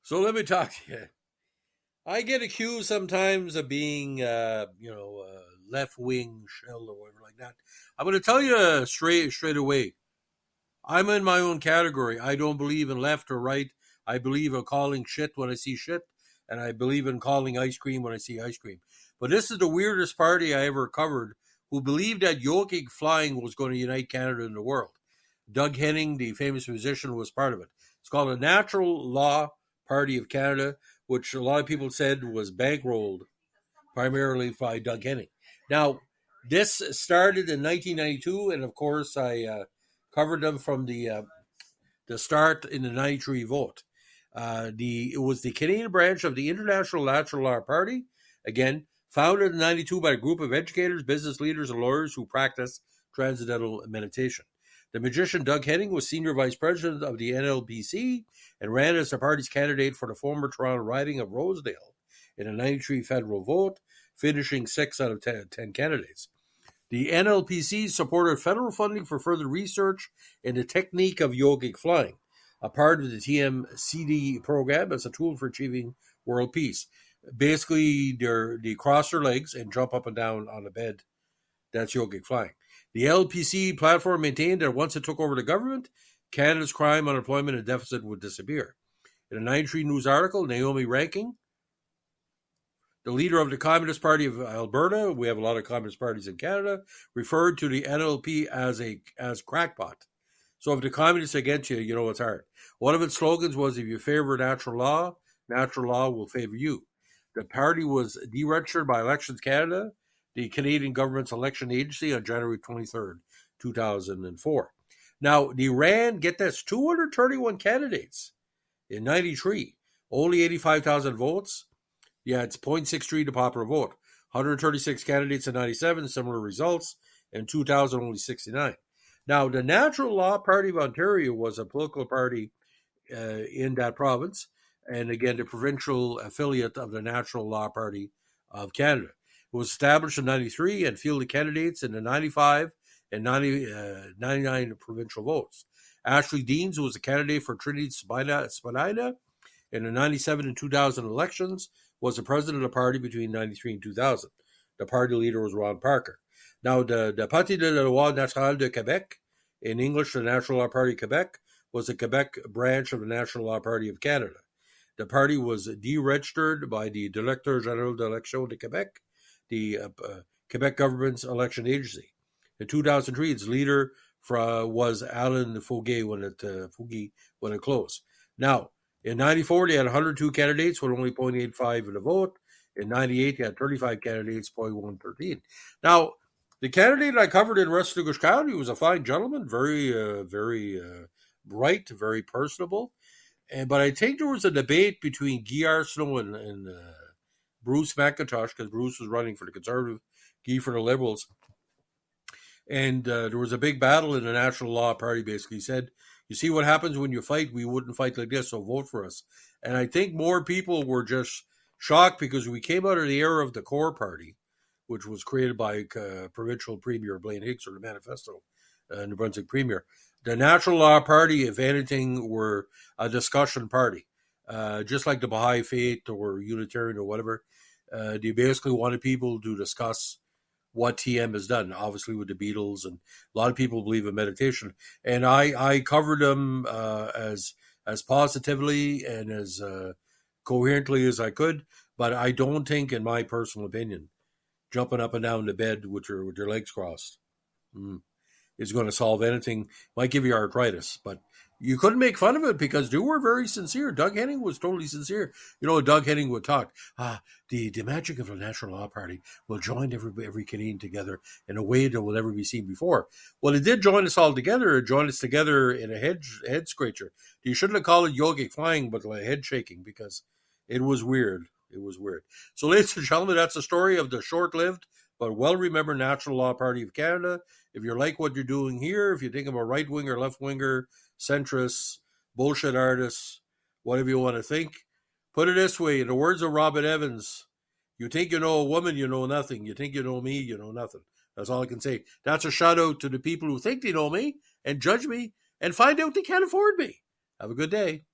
So let me talk to you. I get accused sometimes of being, left wing shell or whatever like that. I'm going to tell you straight away. I'm in my own category. I don't believe in left or right. I believe in calling shit when I see shit, and I believe in calling ice cream when I see ice cream. But this is the weirdest party I ever covered who believed that yogic flying was going to unite Canada and the world. Doug Henning, the famous musician, was part of it. It's called the Natural Law Party of Canada, which a lot of people said was bankrolled primarily by Doug Henning. Now, this started in 1992, and of course, I covered them from the start in the 93 vote. It was the Canadian branch of the International Natural Law Party, again, founded in 92 by a group of educators, business leaders, and lawyers who practice transcendental meditation. The magician Doug Henning was senior vice president of the NLPC and ran as the party's candidate for the former Toronto riding of Rosedale in a 93 federal vote, finishing 6 out of 10 candidates. The NLPC supported federal funding for further research in the technique of yogic flying, a part of the TMCD program as a tool for achieving world peace. Basically, they cross their legs and jump up and down on a bed. That's yogic flying. The LPC platform maintained that once it took over the government, Canada's crime, unemployment, and deficit would disappear. In a 93 News article, Naomi Rankin, the leader of the Communist Party of Alberta, we have a lot of Communist parties in Canada, referred to the NLP as crackpot. So if the communists are against you, you know it's hard. One of its slogans was, if you favor natural law will favor you. The party was deregistered by Elections Canada, the Canadian government's election agency, on January 23rd, 2004. Now, they ran, get this, 231 candidates in 93, only 85,000 votes. Yeah, it's 0.63 to popular vote. 136 candidates in 97, similar results. In 2000, only 69. Now, the Natural Law Party of Ontario was a political party in that province, and again, the provincial affiliate of the Natural Law Party of Canada. It was established in 93 and fielded candidates in the 95 and 99 provincial votes. Ashley Deans was a candidate for Trinity Spadina in the 97 and 2000 elections, was the president of the party between 93 and 2000. The party leader was Ron Parker. Now, the Parti de la Loi Naturelle de Québec, in English, the Natural Law Party of Quebec, was the Quebec branch of the National Law Party of Canada. The party was deregistered by the Directeur Général d'Élection de Québec, the Quebec government's election agency. In 2003, its leader was Alan Foguet when it closed. Now, in 94, they had 102 candidates with only 0.85 in the vote. In 98, they had 35 candidates, 0.113. Now, the candidate I covered in Restigouche County was a fine gentleman, very bright, very personable. But I think there was a debate between Guy Arsenault and Bruce McIntosh, because Bruce was running for the Conservative, Guy for the Liberals. And there was a big battle in the National Law Party, basically. He said, you see what happens when you fight? We wouldn't fight like this, so vote for us. And I think more people were just shocked because we came out of the era of the Core Party, which was created by provincial Premier Blaine Higgs, or the Manifesto, New Brunswick Premier. The Natural Law Party, if anything, were a discussion party. Just like the Baha'i Faith or Unitarian or whatever. They basically wanted people to discuss what TM has done, obviously with the Beatles, and a lot of people believe in meditation. And I covered them as positively and as coherently as I could, but I don't think, in my personal opinion, jumping up and down the bed with your legs crossed is going to solve anything. Might give you arthritis, but you couldn't make fun of it because they were very sincere. Doug Henning was totally sincere. You know, Doug Henning would talk, the magic of the National Law Party will join every Canadian together in a way that will never be seen before. Well, it did join us all together. It joined us together in a head scratcher. You shouldn't have called it yogic flying, but like head shaking, because it was weird. It was weird. So, ladies and gentlemen, that's the story of the short-lived but well-remembered Natural Law Party of Canada. If you like what you're doing here, if you think I'm a right-winger, left-winger, centrist, bullshit artist, whatever you want to think, put it this way, in the words of Robin Evans, you think you know a woman, you know nothing. You think you know me, you know nothing. That's all I can say. That's a shout out to the people who think they know me and judge me and find out they can't afford me. Have a good day.